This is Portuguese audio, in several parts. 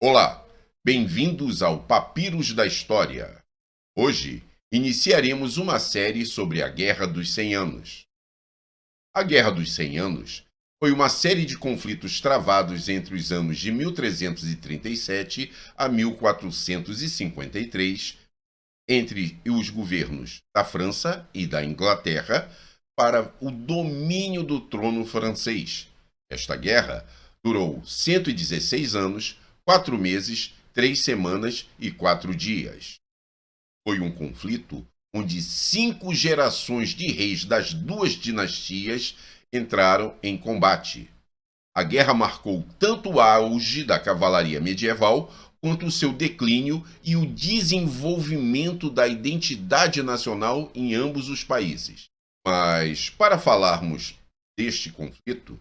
Olá, bem-vindos ao Papiros da História. Hoje iniciaremos uma série sobre a Guerra dos 100 Anos. A Guerra dos 100 Anos foi uma série de conflitos travados entre os anos de 1337 a 1453 entre os governos da França e da Inglaterra para o domínio do trono francês. Esta guerra durou 116 anos, 4 meses, 3 semanas e 4 dias. Foi um conflito onde 5 gerações de reis das duas dinastias entraram em combate. A guerra marcou tanto o auge da cavalaria medieval quanto o seu declínio e o desenvolvimento da identidade nacional em ambos os países. Mas, para falarmos deste conflito,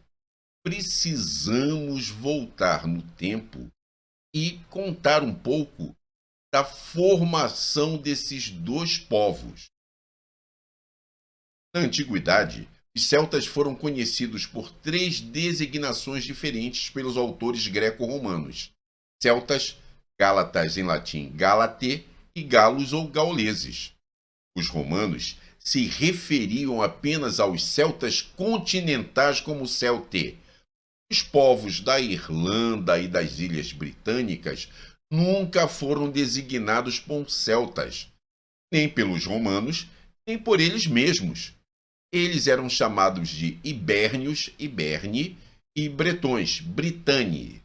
precisamos voltar no tempo e contar um pouco da formação desses dois povos. Na antiguidade, os celtas foram conhecidos por 3 designações diferentes pelos autores greco-romanos: celtas, gálatas em latim galate e galos ou gauleses. Os romanos se referiam apenas aos celtas continentais como celte. Os povos da Irlanda e das Ilhas Britânicas nunca foram designados por celtas, nem pelos romanos, nem por eles mesmos. Eles eram chamados de ibérnios, Iberni, e bretões, Britani.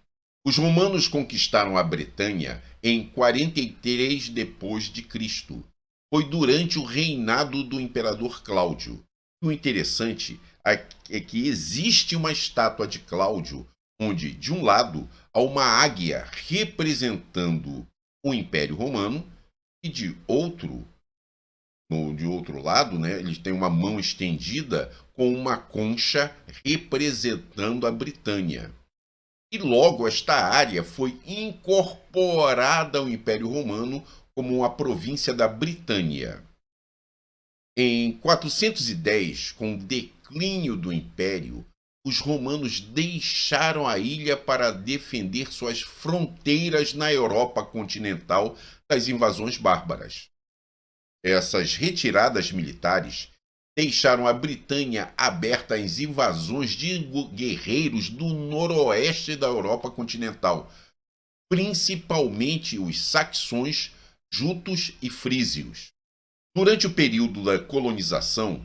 Os romanos conquistaram a Bretanha em 43 depois de Cristo. Foi durante o reinado do imperador Cláudio. O interessante é que existe uma estátua de Cláudio, onde, de um lado, há uma águia representando o Império Romano, e de outro lado, né, ele tem uma mão estendida com uma concha representando a Britânia. E logo esta área foi incorporada ao Império Romano como uma província da Britânia. Em 410, com o declínio do Império, os romanos deixaram a ilha para defender suas fronteiras na Europa continental das invasões bárbaras. Essas retiradas militares deixaram a Britânia aberta às invasões de guerreiros do noroeste da Europa continental, principalmente os saxões, jutos e frísios. Durante o período da colonização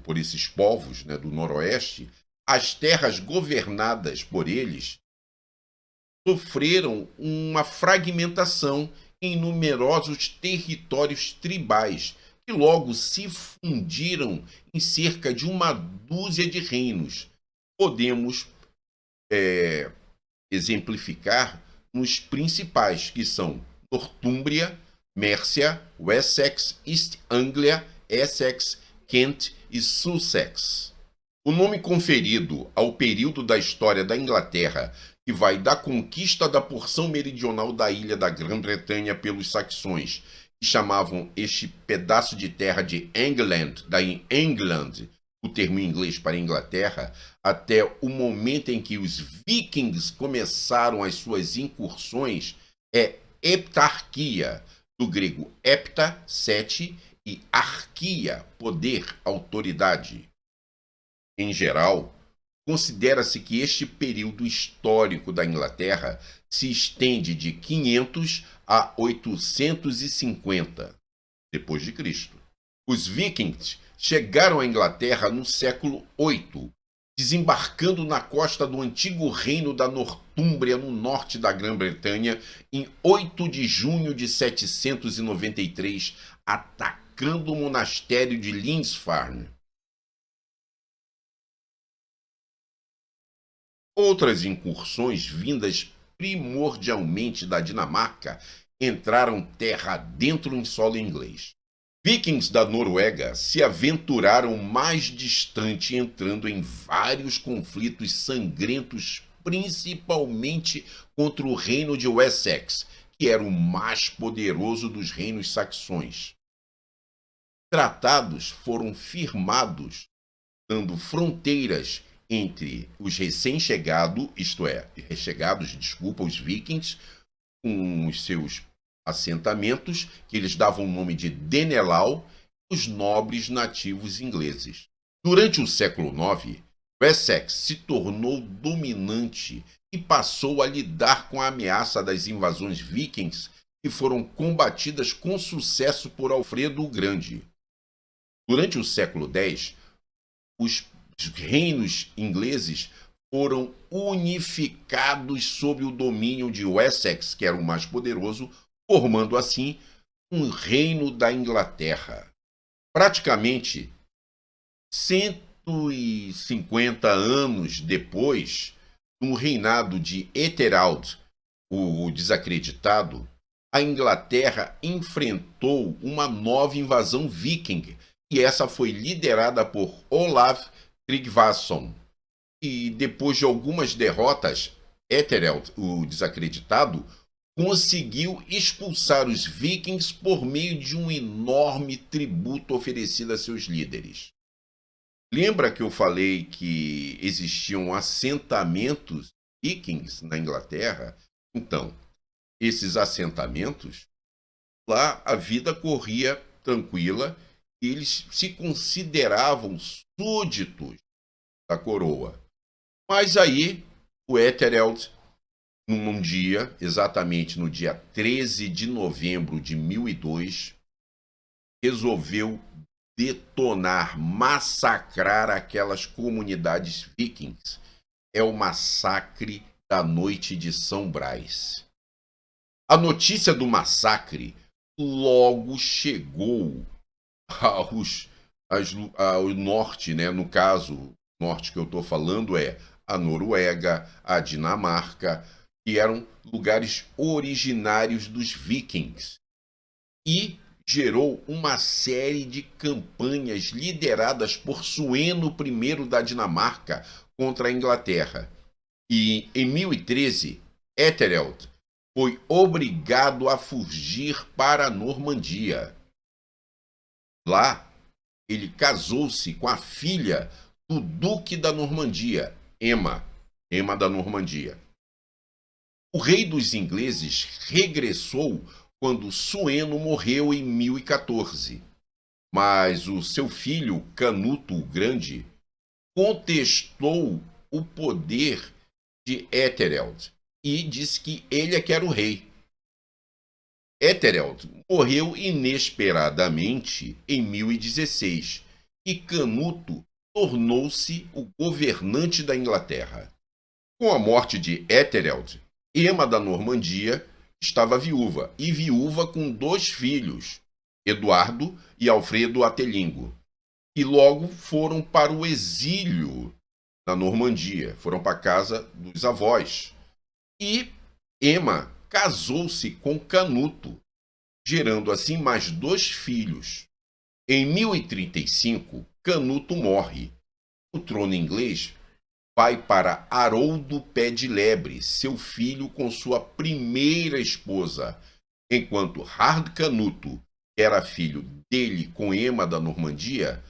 por esses povos, né, do noroeste, as terras governadas por eles sofreram uma fragmentação em numerosos territórios tribais, que logo se fundiram em cerca de uma dúzia de reinos. Podemos exemplificar nos principais, que são Nortúmbria, Mércia, Wessex, East Anglia, Essex, Kent e Sussex. O nome conferido ao período da história da Inglaterra, que vai da conquista da porção meridional da ilha da Grã-Bretanha pelos saxões, que chamavam este pedaço de terra de England, daí England, o termo em inglês para Inglaterra, até o momento em que os vikings começaram as suas incursões, é heptarquia, do grego hepta, 7, e arquia, poder, autoridade. Em geral, considera-se que este período histórico da Inglaterra se estende de 500 a 850 depois de Cristo. Os vikings chegaram à Inglaterra no século VIII, desembarcando na costa do antigo reino da Nortúmbria, no norte da Grã-Bretanha, em 8 de junho de 793, atacando o monastério de Lindisfarne. Outras incursões, vindas primordialmente da Dinamarca, entraram terra dentro em solo inglês. Vikings da Noruega se aventuraram mais distante, entrando em vários conflitos sangrentos, principalmente contra o reino de Wessex, que era o mais poderoso dos reinos saxões. Tratados foram firmados, dando fronteiras entre os recém-chegados, isto é, chegados, desculpa, os vikings, com os seus assentamentos, que eles davam o nome de Denelau, e os nobres nativos ingleses. Durante o século IX, Wessex se tornou dominante e passou a lidar com a ameaça das invasões vikings que foram combatidas com sucesso por Alfredo o Grande. Durante o século X, os reinos ingleses foram unificados sob o domínio de Wessex, que era o mais poderoso, formando assim um reino da Inglaterra. Praticamente 150 anos depois, no reinado de Ethelred, o desacreditado, a Inglaterra enfrentou uma nova invasão viking, e essa foi liderada por Olaf Tryggvason. E depois de algumas derrotas, Ethelred, o desacreditado, conseguiu expulsar os vikings por meio de um enorme tributo oferecido a seus líderes. Lembra que eu falei que existiam assentamentos vikings na Inglaterra? Então, esses assentamentos, lá a vida corria tranquila e eles se consideravam súditos da coroa. Mas aí o Ethelred, num dia, exatamente no dia 13 de novembro de 1002, resolveu detonar, massacrar aquelas comunidades vikings. É o massacre da noite de São Brás. A notícia do massacre logo chegou ao norte, né? No caso, o norte que eu estou falando é a Noruega, a Dinamarca, que eram lugares originários dos vikings. E gerou uma série de campanhas lideradas por Sueno I da Dinamarca contra a Inglaterra. E em 1013, Ethelred foi obrigado a fugir para a Normandia. Lá, ele casou-se com a filha do Duque da Normandia, Emma da Normandia. O rei dos ingleses regressou quando Sueno morreu em 1014, mas o seu filho, Canuto o Grande, contestou o poder de Ethelred e disse que ele é que era o rei. Ethelred morreu inesperadamente em 1016 e Canuto tornou-se o governante da Inglaterra. Com a morte de Ethelred, Emma da Normandia estava viúva, e viúva com 2 filhos, Eduardo e Alfredo Atelingo, e logo foram para o exílio na Normandia, foram para a casa dos avós. E Emma casou-se com Canuto, gerando assim mais 2 filhos. Em 1035, Canuto morre. O trono inglês vai para Haroldo Pé de Lebre, seu filho com sua primeira esposa, enquanto Hardcanuto, que era filho dele com Emma da Normandia,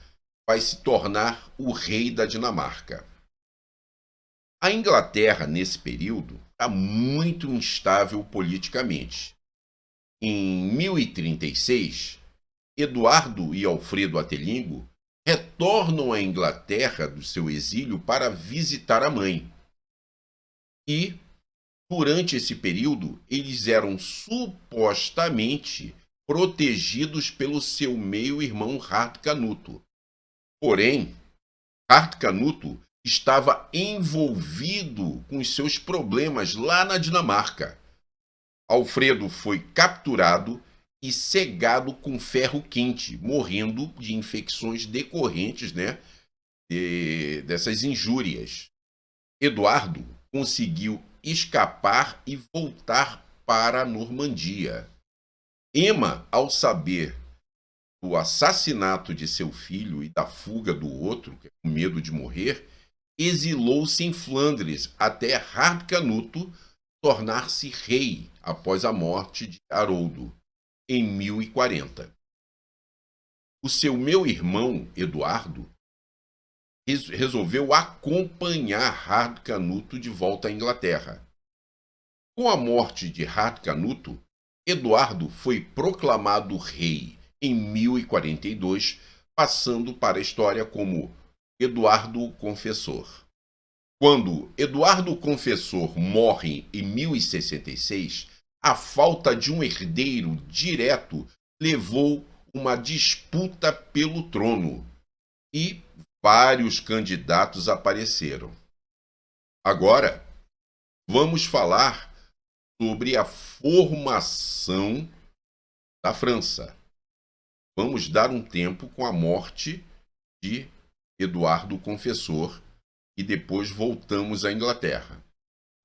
vai se tornar o rei da Dinamarca. A Inglaterra, nesse período, está muito instável politicamente. Em 1036, Eduardo e Alfredo Atelingo retornam à Inglaterra do seu exílio para visitar a mãe. E, durante esse período, eles eram supostamente protegidos pelo seu meio-irmão Hardcanuto. Porém, Hardcanuto estava envolvido com os seus problemas lá na Dinamarca. Alfredo foi capturado e cegado com ferro quente, morrendo de infecções decorrentes, dessas injúrias. Eduardo conseguiu escapar e voltar para a Normandia. Emma, ao saber do assassinato de seu filho e da fuga do outro, com medo de morrer, exilou-se em Flandres até Hardcanuto tornar-se rei após a morte de Haroldo, em 1040. O seu meio-irmão, Eduardo, resolveu acompanhar Hardcanuto de volta à Inglaterra. Com a morte de Hardcanuto, Eduardo foi proclamado rei em 1042, passando para a história como Eduardo o Confessor. Quando Eduardo o Confessor morre em 1066, a falta de um herdeiro direto levou uma disputa pelo trono e vários candidatos apareceram. Agora, vamos falar sobre a formação da França. Vamos dar um tempo com a morte de Eduardo o Confessor e depois voltamos à Inglaterra.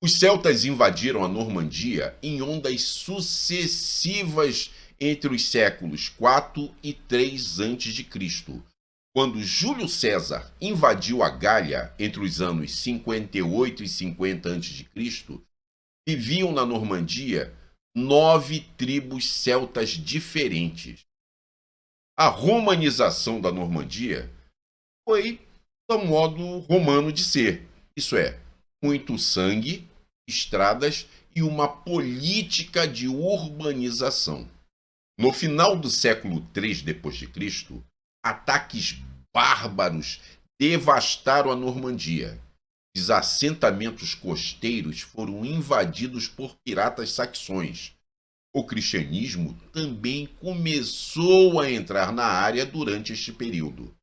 Os celtas invadiram a Normandia em ondas sucessivas entre os séculos 4 e 3 a.C., quando Júlio César invadiu a Gália entre os anos 58 e 50 a.C., viviam na Normandia 9 tribos celtas diferentes. A romanização da Normandia foi do modo romano de ser, isso é, muito sangue, estradas e uma política de urbanização. No final do século III d.C., ataques bárbaros devastaram a Normandia. Os assentamentos costeiros foram invadidos por piratas saxões. O cristianismo também começou a entrar na área durante este período.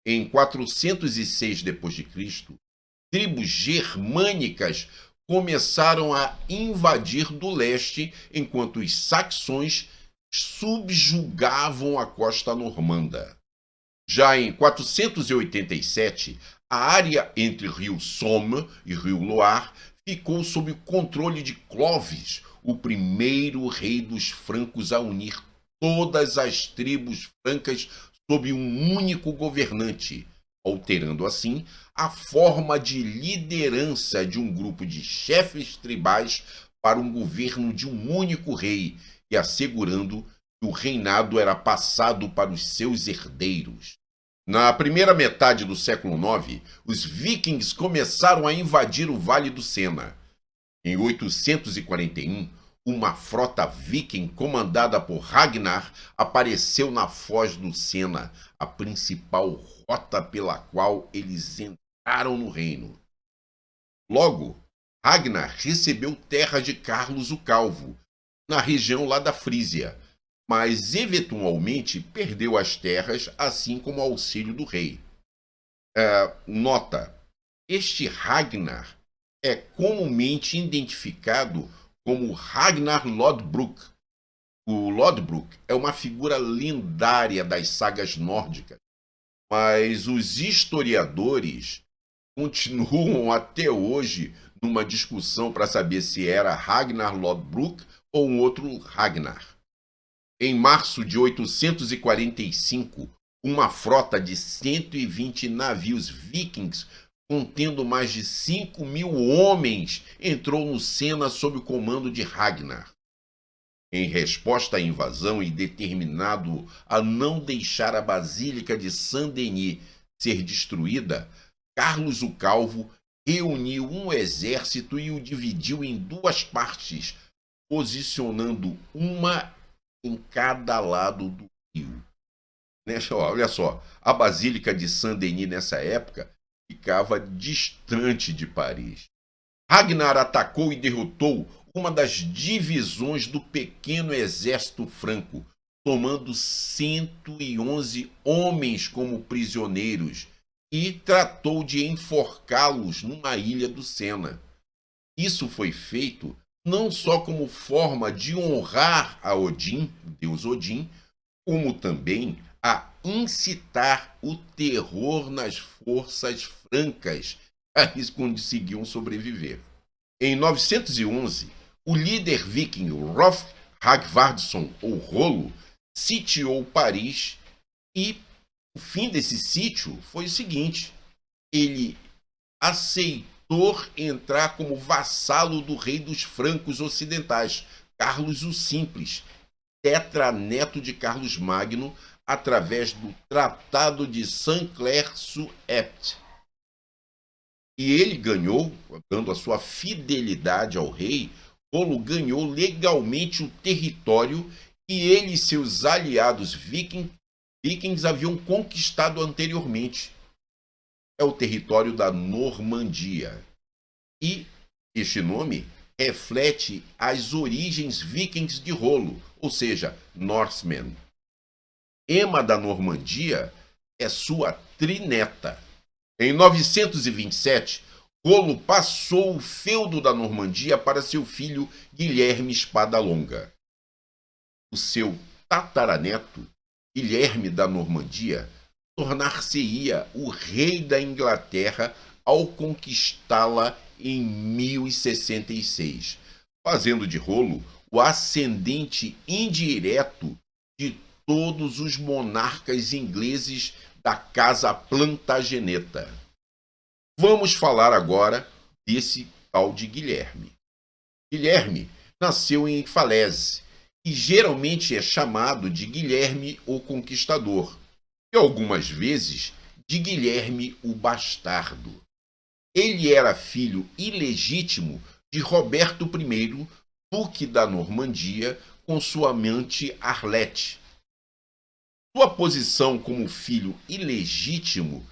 Em 406 d.C., tribos germânicas começaram a invadir do leste, enquanto os saxões subjugavam a costa normanda. Já em 487, a área entre rio Somme e rio Loire ficou sob o controle de Clovis, o primeiro rei dos francos a unir todas as tribos francas sob um único governante, alterando assim a forma de liderança de um grupo de chefes tribais para um governo de um único rei e assegurando que o reinado era passado para os seus herdeiros. Na primeira metade do século IX, os vikings começaram a invadir o Vale do Sena. Em 841, uma frota viking comandada por Ragnar apareceu na Foz do Sena, a principal rota pela qual eles entraram no reino. Logo, Ragnar recebeu terras de Carlos o Calvo, na região lá da Frísia, mas eventualmente perdeu as terras, assim como o auxílio do rei. Nota, este Ragnar é comumente identificado como Ragnar Lodbrok. O Lodbrok é uma figura lendária das sagas nórdicas, mas os historiadores continuam até hoje numa discussão para saber se era Ragnar Lodbrok ou um outro Ragnar. Em março de 845, uma frota de 120 navios vikings, contendo mais de 5.000 homens, entrou no Sena sob o comando de Ragnar. Em resposta à invasão e determinado a não deixar a Basílica de Saint-Denis ser destruída, Carlos o Calvo reuniu um exército e o dividiu em duas partes, posicionando uma em cada lado do rio. Olha só, a Basílica de Saint-Denis nessa época ficava distante de Paris. Ragnar atacou e derrotou uma das divisões do pequeno exército franco, tomando 111 homens como prisioneiros e tratou de enforcá-los numa ilha do Sena. Isso foi feito não só como forma de honrar a Odin, deus Odin, como também a incitar o terror nas forças francas, eles conseguiam sobreviver. Em 911, o líder viking Rolf Ragvardsson, ou Rolo, sitiou Paris e o fim desse sítio foi o seguinte: ele aceitou entrar como vassalo do rei dos francos ocidentais, Carlos o Simples, tetraneto de Carlos Magno, através do Tratado de Saint-Clair-sur-Epte. E ele ganhou, dando a sua fidelidade ao rei, Rolo ganhou legalmente o território que ele e seus aliados vikings haviam conquistado anteriormente. É o território da Normandia. E este nome reflete as origens vikings de Rolo, ou seja, Norsemen. Emma da Normandia é sua trineta. Em 927, Rolo passou o feudo da Normandia para seu filho Guilherme Espadalonga. O seu tataraneto, Guilherme da Normandia, tornar-se-ia o rei da Inglaterra ao conquistá-la em 1066, fazendo de Rolo o ascendente indireto de todos os monarcas ingleses da Casa Plantageneta. Vamos falar agora desse tal de Guilherme. Guilherme nasceu em Falaise e geralmente é chamado de Guilherme o Conquistador, e algumas vezes de Guilherme o Bastardo. Ele era filho ilegítimo de Roberto I, duque da Normandia, com sua amante Arlete. Sua posição como filho ilegítimo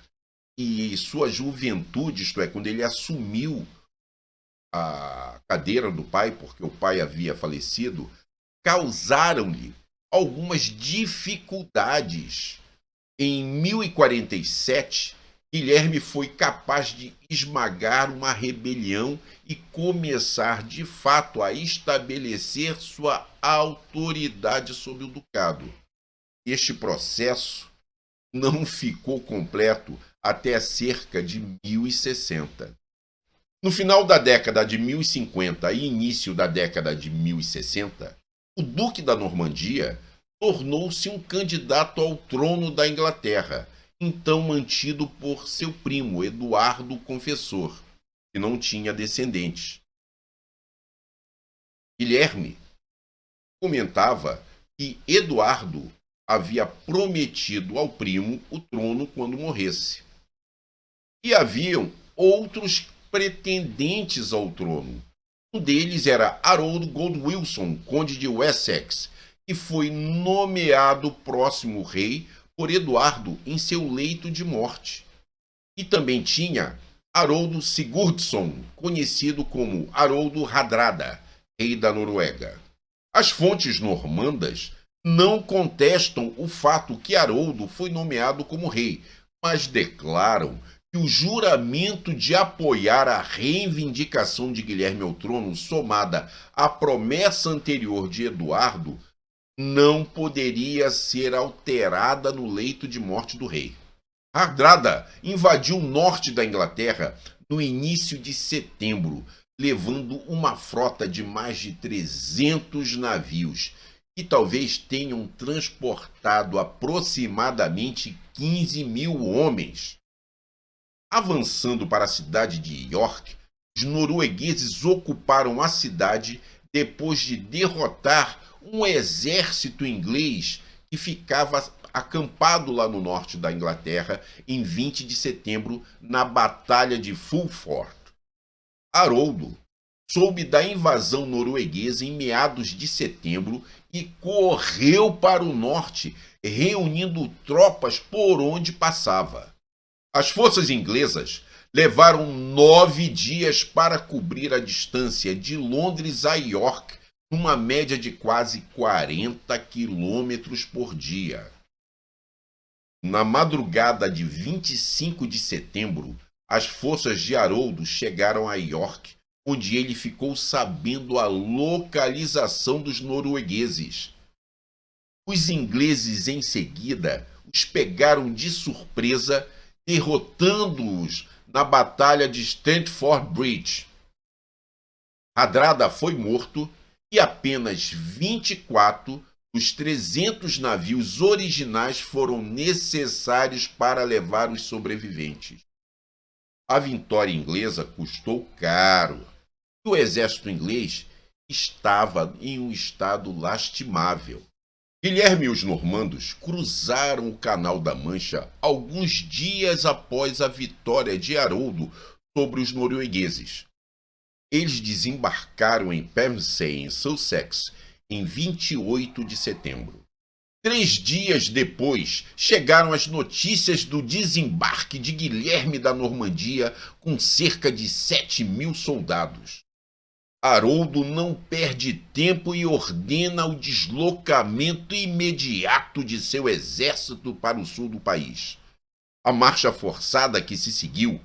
e sua juventude, isto é, quando ele assumiu a cadeira do pai, porque o pai havia falecido, causaram-lhe algumas dificuldades. Em 1047, Guilherme foi capaz de esmagar uma rebelião e começar, de fato, a estabelecer sua autoridade sobre o ducado. Este processo não ficou completo até cerca de 1060. No final da década de 1050 e início da década de 1060, o Duque da Normandia tornou-se um candidato ao trono da Inglaterra, então mantido por seu primo Eduardo o Confessor, que não tinha descendentes. Guilherme comentava que Eduardo havia prometido ao primo o trono quando morresse. E haviam outros pretendentes ao trono. Um deles era Harold Godwinson, conde de Wessex, que foi nomeado próximo rei por Eduardo em seu leito de morte. E também tinha Haroldo Sigurdsson, conhecido como Haroldo Hardrada, rei da Noruega. As fontes normandas não contestam o fato que Haroldo foi nomeado como rei, mas declaram que o juramento de apoiar a reivindicação de Guilherme ao trono, somada à promessa anterior de Eduardo, não poderia ser alterada no leito de morte do rei. Hardrada invadiu o norte da Inglaterra no início de setembro, levando uma frota de mais de 300 navios, que talvez tenham transportado aproximadamente 15 mil homens. Avançando para a cidade de York, os noruegueses ocuparam a cidade depois de derrotar um exército inglês que ficava acampado lá no norte da Inglaterra em 20 de setembro na Batalha de Fulford. Haroldo soube da invasão norueguesa em meados de setembro e correu para o norte, reunindo tropas por onde passava. As forças inglesas levaram 9 dias para cobrir a distância de Londres a York, numa média de quase 40 quilômetros por dia. Na madrugada de 25 de setembro, as forças de Haroldo chegaram a York, onde ele ficou sabendo a localização dos noruegueses. Os ingleses, em seguida, os pegaram de surpresa, derrotando-os na Batalha de Stamford Bridge. Hardrada foi morto e apenas 24 dos 300 navios originais foram necessários para levar os sobreviventes. A vitória inglesa custou caro e o exército inglês estava em um estado lastimável. Guilherme e os normandos cruzaram o Canal da Mancha alguns dias após a vitória de Haroldo sobre os noruegueses. Eles desembarcaram em Pevensey, em Sussex, em 28 de setembro. 3 dias depois, chegaram as notícias do desembarque de Guilherme da Normandia com cerca de 7.000 soldados. Haroldo não perde tempo e ordena o deslocamento imediato de seu exército para o sul do país. A marcha forçada que se seguiu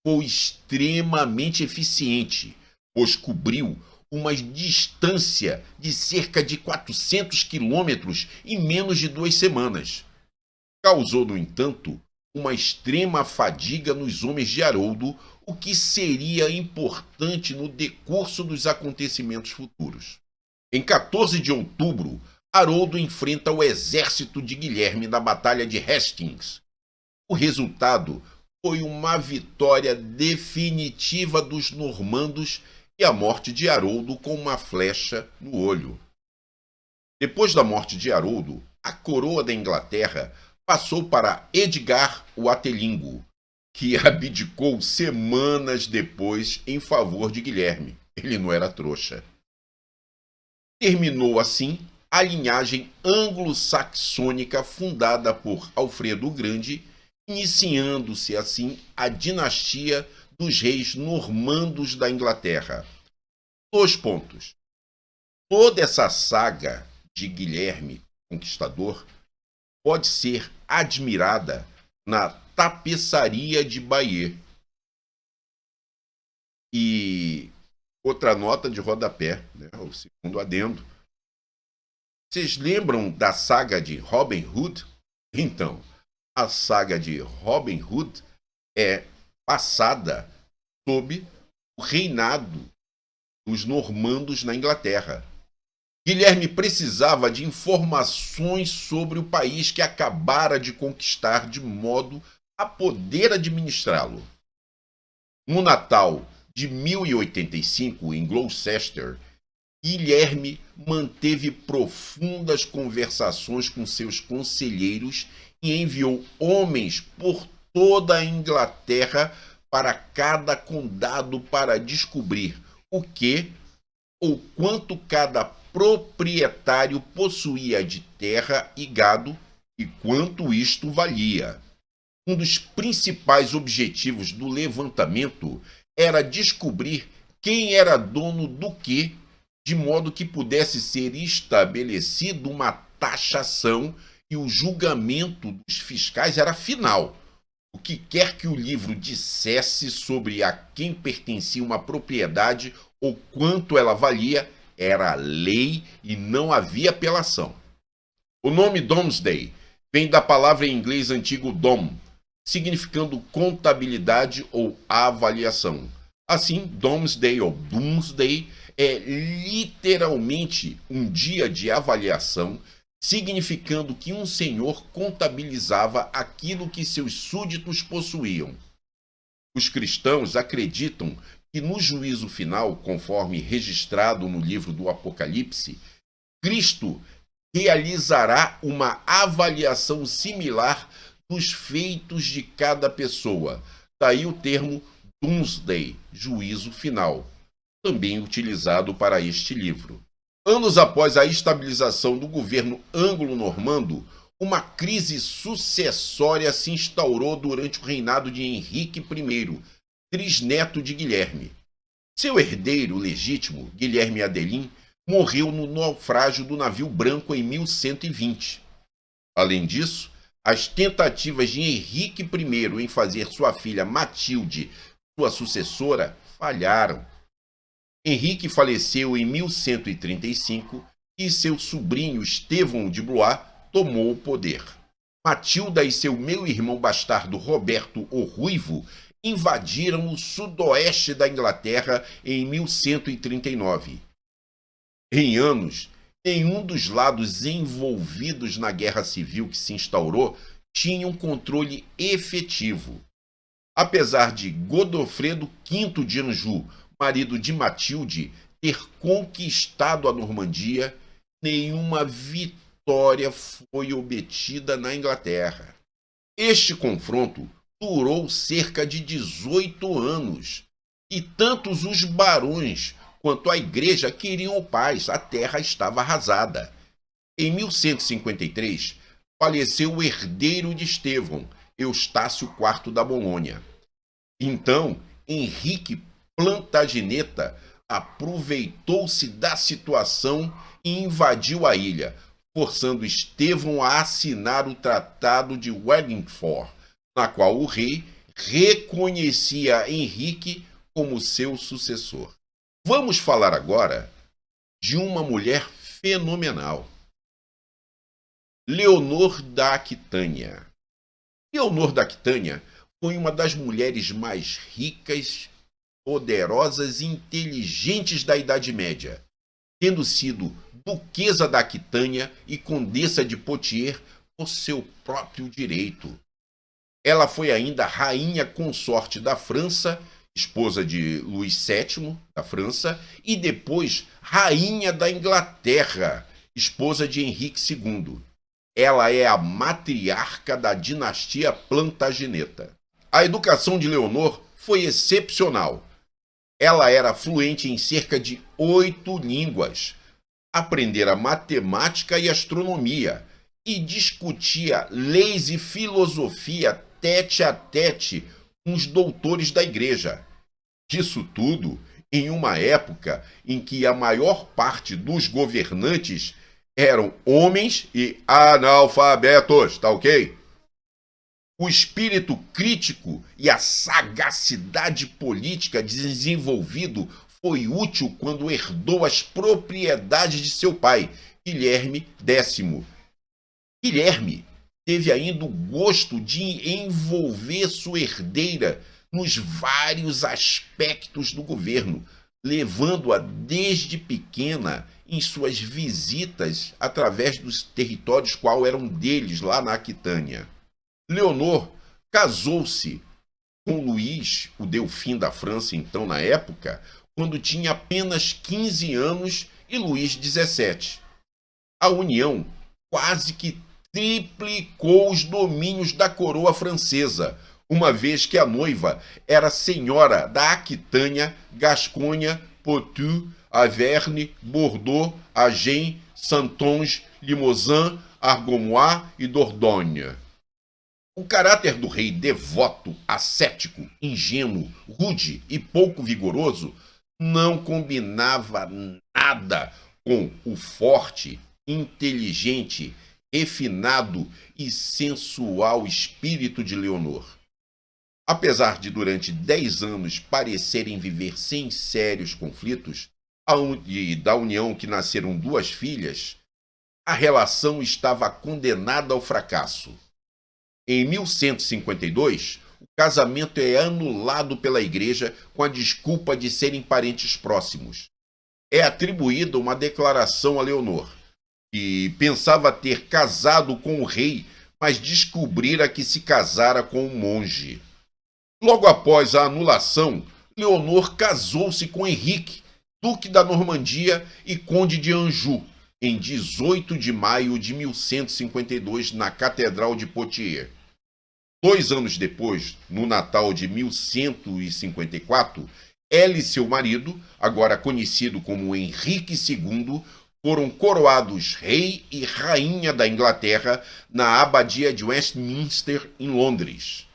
foi extremamente eficiente, pois cobriu uma distância de cerca de 400 quilômetros em menos de 2 semanas. Causou, no entanto, uma extrema fadiga nos homens de Haroldo, o que seria importante no decurso dos acontecimentos futuros. Em 14 de outubro, Haroldo enfrenta o exército de Guilherme na Batalha de Hastings. O resultado foi uma vitória definitiva dos normandos e a morte de Haroldo com uma flecha no olho. Depois da morte de Haroldo, a coroa da Inglaterra passou para Edgar o Atelingo, que abdicou semanas depois em favor de Guilherme. Ele não era trouxa. Terminou assim a linhagem anglo-saxônica fundada por Alfredo o Grande, iniciando-se assim a dinastia dos reis normandos da Inglaterra. 2 pontos. Toda essa saga de Guilherme Conquistador pode ser admirada na tapeçaria de Bayeux. E outra nota de rodapé, né, o segundo adendo. Vocês lembram da saga de Robin Hood? Então, a saga de Robin Hood é passada sob o reinado dos normandos na Inglaterra. Guilherme precisava de informações sobre o país que acabara de conquistar de modo a poder administrá-lo. No Natal de 1085, em Gloucester, Guilherme manteve profundas conversações com seus conselheiros e enviou homens por toda a Inglaterra para cada condado para descobrir o que ou quanto cada proprietário possuía de terra e gado e quanto isto valia. Um dos principais objetivos do levantamento era descobrir quem era dono do que, de modo que pudesse ser estabelecido uma taxação e o julgamento dos fiscais era final. O que quer que o livro dissesse sobre a quem pertencia uma propriedade ou quanto ela valia, era lei e não havia apelação. O nome Domesday vem da palavra em inglês antigo dom, significando contabilidade ou avaliação. Assim, Domesday ou Doomsday é literalmente um dia de avaliação, significando que um senhor contabilizava aquilo que seus súditos possuíam. Os cristãos acreditam que no juízo final, conforme registrado no livro do Apocalipse, Cristo realizará uma avaliação similar dos feitos de cada pessoa. Daí o termo Doomsday, juízo final, também utilizado para este livro. Anos após a estabilização do governo anglo-normando, uma crise sucessória se instaurou durante o reinado de Henrique I, trisneto de Guilherme. Seu herdeiro legítimo, Guilherme Adelin, morreu no naufrágio do navio branco em 1120. Além disso, as tentativas de Henrique I em fazer sua filha Matilde sua sucessora falharam. Henrique faleceu em 1135 e seu sobrinho Estevão de Blois tomou o poder. Matilda e seu meio-irmão bastardo Roberto o Ruivo invadiram o sudoeste da Inglaterra em 1139. Em anos, nenhum dos lados envolvidos na guerra civil que se instaurou tinha um controle efetivo. Apesar de Godofredo V de Anjou, marido de Matilde, ter conquistado a Normandia, nenhuma vitória vitória foi obtida na Inglaterra. Este confronto durou cerca de 18 anos, e tantos os barões quanto a igreja queriam paz, a terra estava arrasada. Em 1153, faleceu o herdeiro de Estevão, Eustácio IV da Bolônia. Então, Henrique Plantageneta aproveitou-se da situação e invadiu a ilha, forçando Estevão a assinar o Tratado de Wellingford, na qual o rei reconhecia Henrique como seu sucessor. Vamos falar agora de uma mulher fenomenal, Leonor da Aquitânia. Leonor da Aquitânia foi uma das mulheres mais ricas, poderosas e inteligentes da Idade Média, tendo sido duquesa da Aquitânia e condessa de Poitiers por seu próprio direito. Ela foi ainda rainha consorte da França, esposa de Luís VII da França, e depois rainha da Inglaterra, esposa de Henrique II. Ela é a matriarca da dinastia Plantageneta. A educação de Leonor foi excepcional. Ela era fluente em cerca de 8 línguas, aprendera matemática e astronomia e discutia leis e filosofia tete a tete com os doutores da igreja. Isso tudo em uma época em que a maior parte dos governantes eram homens e analfabetos, tá ok? O espírito crítico e a sagacidade política desenvolvido foi útil quando herdou as propriedades de seu pai, Guilherme X. Guilherme teve ainda o gosto de envolver sua herdeira nos vários aspectos do governo, levando-a desde pequena em suas visitas através dos territórios qual eram deles lá na Aquitânia. Leonor casou-se com Luís, o Delfim da França, então na época, quando tinha apenas 15 anos e Luís 17. A união quase que triplicou os domínios da coroa francesa, uma vez que a noiva era senhora da Aquitânia, Gasconha, Poitou, Auvergne, Bordeaux, Agen, Saintonge, Limousin, Argomois e Dordogne. O caráter do rei devoto, ascético, ingênuo, rude e pouco vigoroso não combinava nada com o forte, inteligente, refinado e sensual espírito de Leonor. Apesar de durante 10 anos parecerem viver sem sérios conflitos, e da união que nasceram 2 filhas, a relação estava condenada ao fracasso. Em 1152, o casamento é anulado pela igreja com a desculpa de serem parentes próximos. É atribuída uma declaração a Leonor, que pensava ter casado com o rei, mas descobrira que se casara com um monge. Logo após a anulação, Leonor casou-se com Henrique, duque da Normandia e conde de Anjou, em 18 de maio de 1152, na Catedral de Poitiers. 2 anos depois, no Natal de 1154, ela e seu marido, agora conhecido como Henrique II, foram coroados rei e rainha da Inglaterra na abadia de Westminster, em Londres.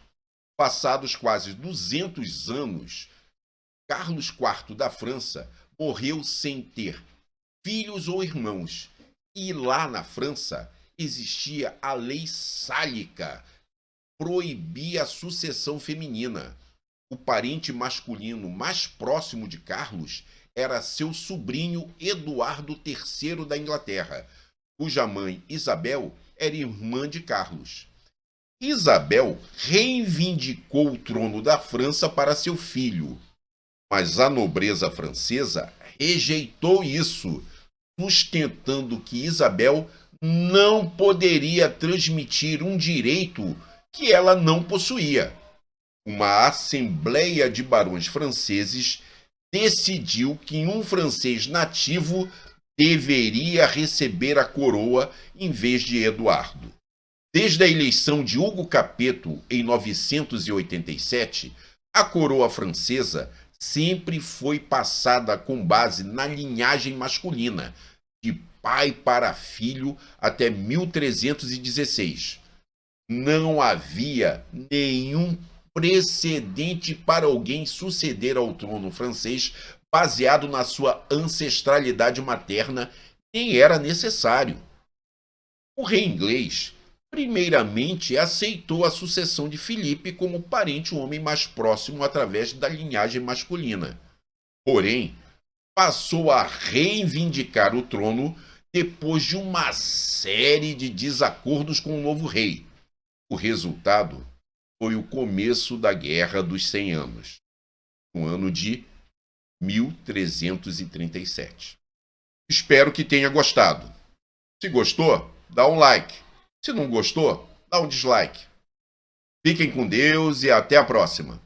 Passados quase 200 anos, Carlos IV da França morreu sem ter filhos ou irmãos, e lá na França existia a lei sálica, proibia a sucessão feminina. O parente masculino mais próximo de Carlos era seu sobrinho Eduardo III da Inglaterra, cuja mãe Isabel era irmã de Carlos. Isabel reivindicou o trono da França para seu filho, mas a nobreza francesa rejeitou isso, sustentando que Isabel não poderia transmitir um direito que ela não possuía. Uma assembleia de barões franceses decidiu que um francês nativo deveria receber a coroa em vez de Eduardo. Desde a eleição de Hugo Capeto em 987, a coroa francesa sempre foi passada com base na linhagem masculina, de pai para filho até 1316. Não havia nenhum precedente para alguém suceder ao trono francês baseado na sua ancestralidade materna, nem era necessário. O rei inglês, primeiramente, aceitou a sucessão de Filipe como parente homem mais próximo através da linhagem masculina. Porém, passou a reivindicar o trono depois de uma série de desacordos com o novo rei. O resultado foi o começo da Guerra dos 100 Anos, no ano de 1337. Espero que tenha gostado. Se gostou, dá um like. Se não gostou, dá um dislike. Fiquem com Deus e até a próxima.